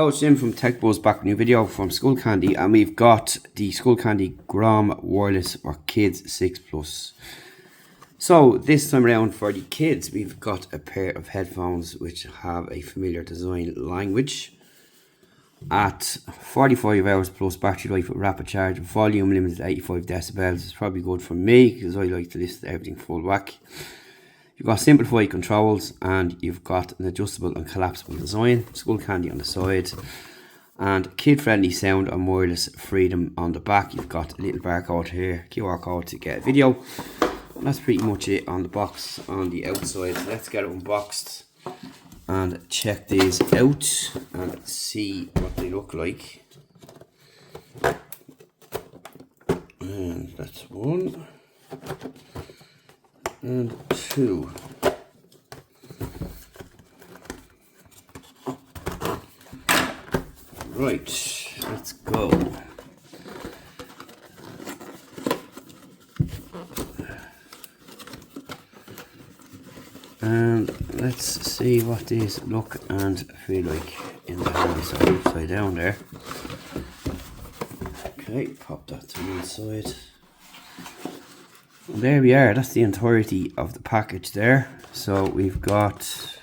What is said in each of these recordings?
Hello, it's Jim from Tech Buzz, back with a new video from Skullcandy, and we've got the Skullcandy GROM Wireless for Kids 6+. So this time around for the kids, we've got a pair of headphones which have a familiar design language at 45 hours plus battery life with rapid charge, volume limited to 85 decibels. It's probably good for me because I like to listen to everything full whack. You've got simplified controls and you've got an adjustable and collapsible design, Skullcandy on the side, and kid-friendly sound and wireless freedom on the back. You've got a little barcode here, QR code to get a video. And that's pretty much it on the box on the outside. Let's get it unboxed and check these out and see what they look like. And that's one. And two. Right, let's go. And let's see what these look and feel like in the hand. So upside down there. Okay, pop that to one side. And there we are, that's the entirety of the package there. So we've got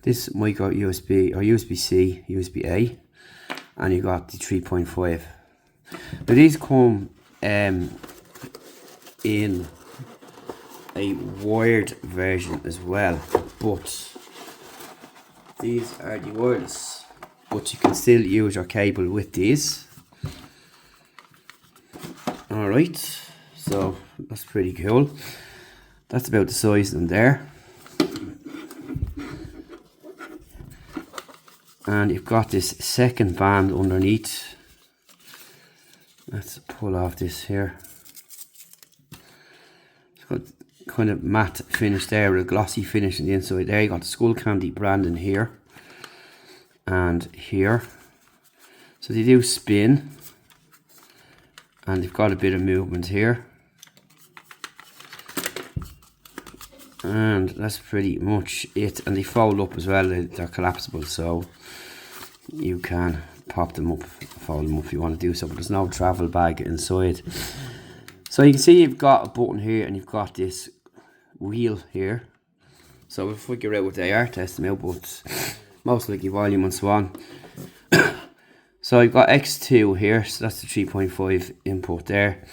this micro USB or USB-C, USB-A, and you've got the 3.5. Now these come in a wired version as well, but these are the wireless, but you can still use your cable with these. Alright, so that's pretty cool. That's about the size of them there. And you've got this second band underneath. Let's pull off this here. It's got kind of matte finish there with a glossy finish on the inside there. You got the Skullcandy branding here and here. So they do spin. And they've got a bit of movement here. And that's pretty much it. And they fold up as well. They're collapsible, so you can pop them up, fold them up if you want to do so. But there's no travel bag inside. So you can see you've got a button here and you've got this wheel here. So we'll figure out what they are, test them out, but most likely volume and so on. So you've got X2 here, so that's the 3.5 input there,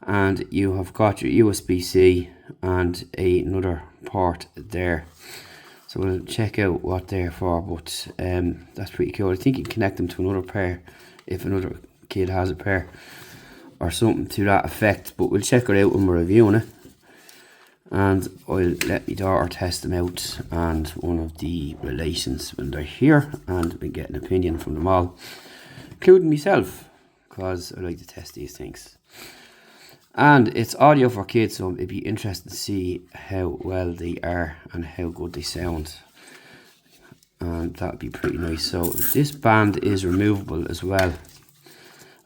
and you have got your USB-C and another port there. So we'll check out what they're for, but that's pretty cool. I think you can connect them to another pair if another kid has a pair or something to that effect, but we'll check it out when we're reviewing it. And I'll let my daughter test them out and one of the relations when they're here, and we get an opinion from them all, including myself, because I like to test these things. And it's audio for kids, so it'd be interesting to see how well they are and how good they sound, and that'd be pretty nice. So this band is removable as well,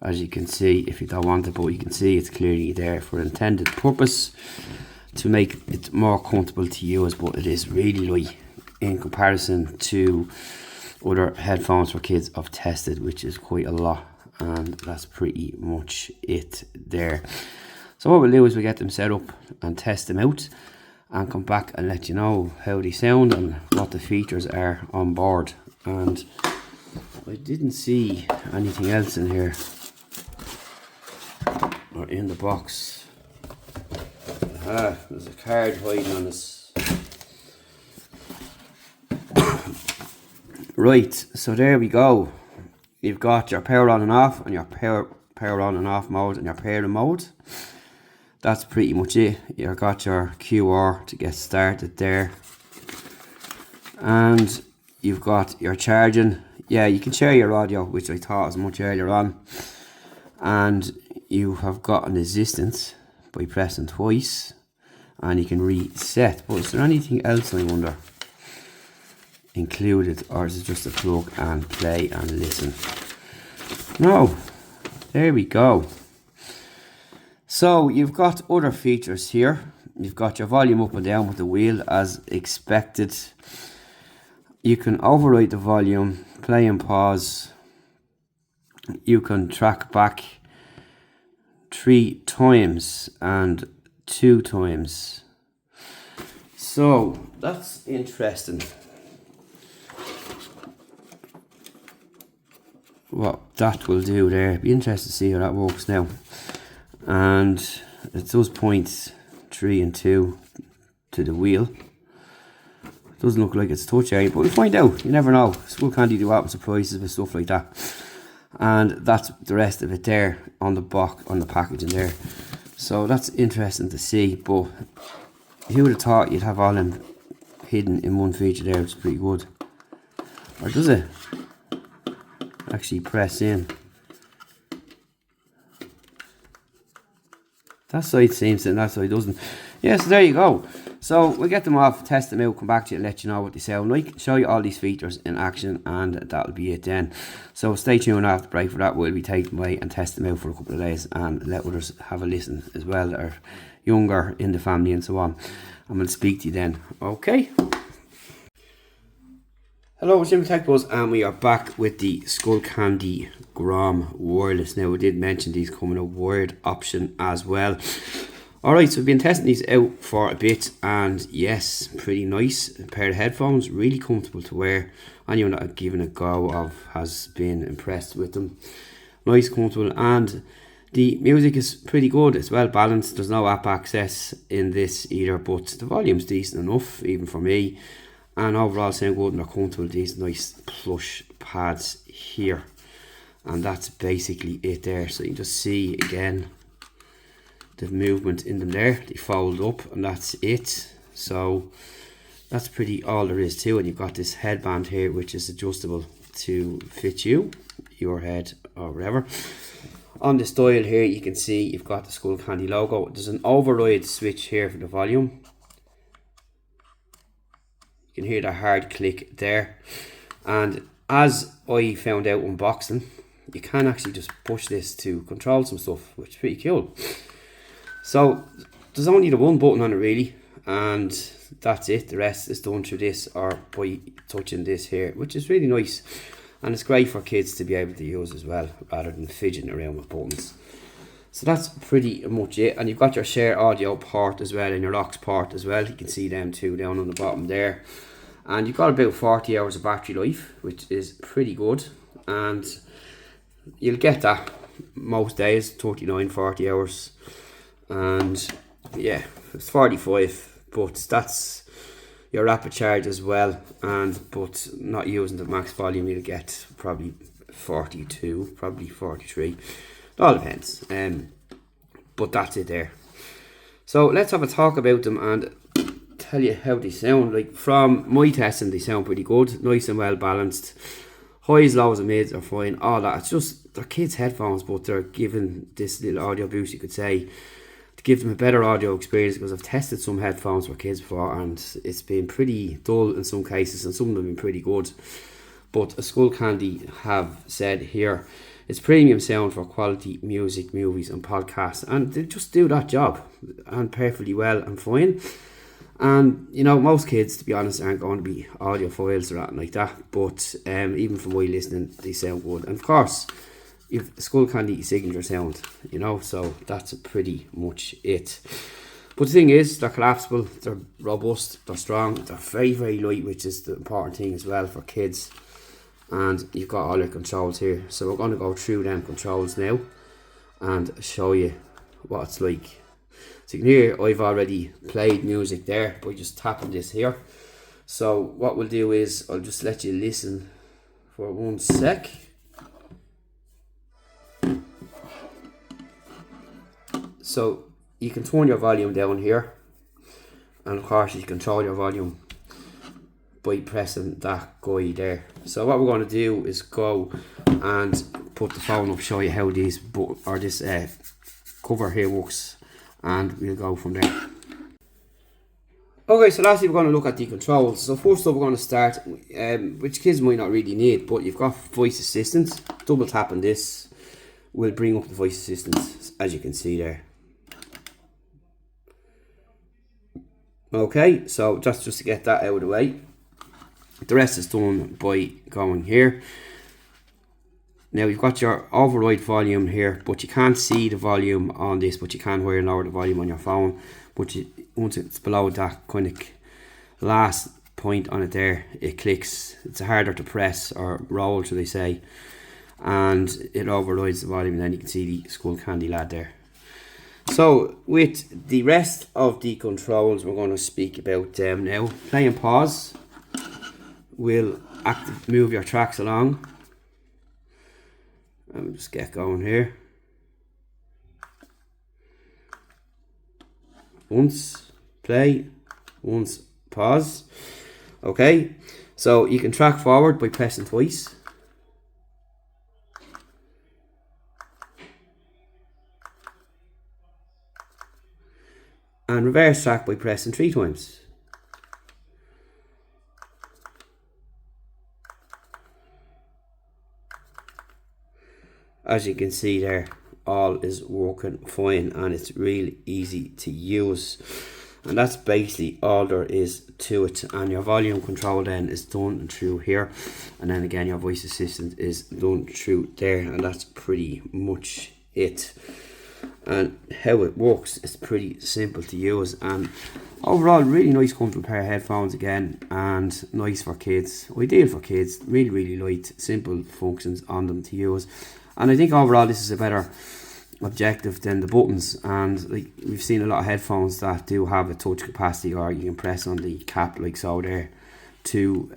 as you can see, if you don't want it, but you can see it's clearly there for intended purpose to make it more comfortable to use, but it is really light in comparison to other headphones for kids I've tested, which is quite a lot, and that's pretty much it there. So what we'll do is we'll get them set up and test them out and come back and let you know how they sound and what the features are on board. And I didn't see anything else in here or in the box. There's a card hiding on this. Right, so there we go. You've got your power on and off, and your power on and off mode, and your pairing mode. That's pretty much it. You've got your QR to get started there. And you've got your charging. Yeah, you can share your audio, which I thought was much earlier on. And you have got an assistant by pressing twice, and you can reset. But is there anything else, I wonder, included, or is it just a plug and play and listen? No, there we go. So you've got other features here. You've got your volume up and down with the wheel as expected, you can override the volume, play and pause. You can track back 3 times and 2 times. So that's interesting. What that will do there. Be interested to see how that works now. And it does point 3 and 2 to the wheel. Doesn't look like it's touch area, but we'll find out. You never know. Skullcandy do happen surprises with stuff like that. And that's the rest of it there on the box, on the packaging there. So that's interesting to see. But who would have thought you'd have all them hidden in one feature there? It's pretty good. Or does it actually press in? That side seems to, and that side doesn't. Yeah, so there you go. So we'll get them off, test them out, come back to you and let you know what they sound like, show you all these features in action, and that'll be it then. So stay tuned after the break for that. We'll be taking away and test them out for a couple of days and let others have a listen as well that are younger in the family and so on. And we'll speak to you then. Okay. Hello, it's Jim Tech Buzz, and we are back with the Skullcandy GROM Wireless. Now, we did mention these coming a wired option as well. Alright, so we've been testing these out for a bit, and yes, pretty nice. A pair of headphones, really comfortable to wear. Anyone that I've given a go of has been impressed with them. Nice, comfortable, and the music is pretty good. It's well balanced. There's no app access in this either, but the volume's decent enough, even for me. And overall sound good, and they're comfortable. These nice plush pads here, and that's basically it there. So you can just see again the movement in them there. They fold up, and that's it. So that's pretty all there is to it. And you've got this headband here which is adjustable to fit you, your head or whatever. On the style here you can see you've got the Skullcandy logo. There's an override switch here for the volume. You can hear the hard click there, and as I found out unboxing, you can actually just push this to control some stuff, which is pretty cool. So there's only the one button on it really, and that's it. The rest is done through this or by touching this here, which is really nice, and it's great for kids to be able to use as well rather than fidgeting around with buttons. So that's pretty much it. And you've got your share audio port as well, and your aux port as well. You can see them two down on the bottom there. And you've got about 40 hours of battery life, which is pretty good. And you'll get that most days, 39, 40 hours. And yeah, it's 45, but that's your rapid charge as well. And but not using the max volume, you'll get probably 42, probably 43. It all depends, but that's it there. So let's have a talk about them and tell you how they sound. Like, from my testing, they sound pretty good, nice and well balanced. Highs, lows and mids are fine, all that. It's just, they're kids' headphones, but they're giving this little audio boost, you could say, to give them a better audio experience, because I've tested some headphones for kids before and it's been pretty dull in some cases, and some of them have been pretty good. But Skullcandy have said here, it's premium sound for quality music, movies and podcasts, and they just do that job and perfectly well and fine. And you know, most kids, to be honest, aren't going to be audiophiles or anything like that, but even from my listening, they sound good. And of course, you've Skullcandy signature sound, you know, so that's pretty much it. But the thing is, they're collapsible, they're robust, they're strong, they're very, very light, which is the important thing as well for kids. And you've got all your controls here, so we're going to go through them controls now and show you what it's like. So you can hear I've already played music there by just tapping this here. So what we'll do is I'll just let you listen for 1 sec. So you can turn your volume down here, and of course you can control your volume by pressing that guy there. So what we're going to do is go and put the phone up, show you how this cover here works, and we'll go from there. Okay, so lastly we're going to look at the controls. So first up we're going to start, which kids might not really need, but you've got voice assistance. Double tapping this will bring up the voice assistance, as you can see there. Okay, so that's just to get that out of the way. The rest is done by going here. Now you've got your override volume here, but you can't see the volume on this, but you can higher and lower the volume on your phone. But once it's below that kind of last point on it there, it clicks. It's harder to press or roll, should I say, and it overrides the volume, and then you can see the Skullcandy lad there. So with the rest of the controls, we're going to speak about them now. Play and pause will move your tracks along. I'll just get going here. Once play, once pause. Okay, so you can track forward by pressing twice. And reverse track by pressing 3 times. As you can see there, all is working fine and it's really easy to use. And that's basically all there is to it. And your volume control then is done through here. And then again, your voice assistant is done through there. And that's pretty much it. And how it works is pretty simple to use. And overall, really nice comfortable pair of headphones again. And nice for kids. Ideal for kids. Really, really light. Simple functions on them to use. And I think overall this is a better objective than the buttons. And like we've seen a lot of headphones that do have a touch capacity, or you can press on the cap like so there to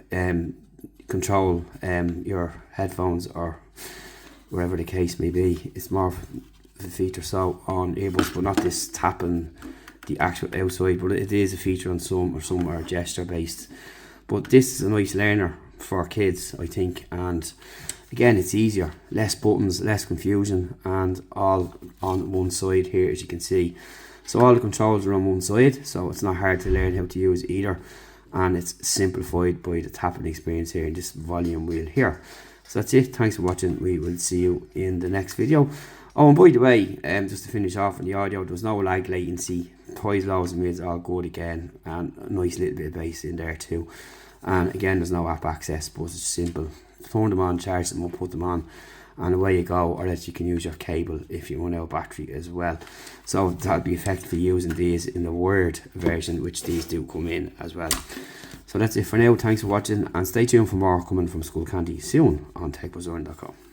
control your headphones or wherever the case may be. It's more of a feature so on earbuds, but not this tapping the actual outside, but it is a feature on some are gesture based. But this is a nice learner for kids, I think, and again, it's easier, less buttons, less confusion, and all on one side here, as you can see. So all the controls are on one side, so it's not hard to learn how to use either, and it's simplified by the tapping experience here in this volume wheel here. So that's it. Thanks for watching. We will see you in the next video. Oh, and by the way, just to finish off on the audio, there was no lag latency, highs, lows and mids all good again, and a nice little bit of bass in there too. And again, there's no app access, but it's simple. Turn them on, charge them up, put them on, and away you go. Or else you can use your cable if you run out of battery as well. So that'll be effective for using these in the wired version, which these do come in as well. So that's it for now. Thanks for watching, and stay tuned for more coming from Skullcandy soon on techbuzzern.com.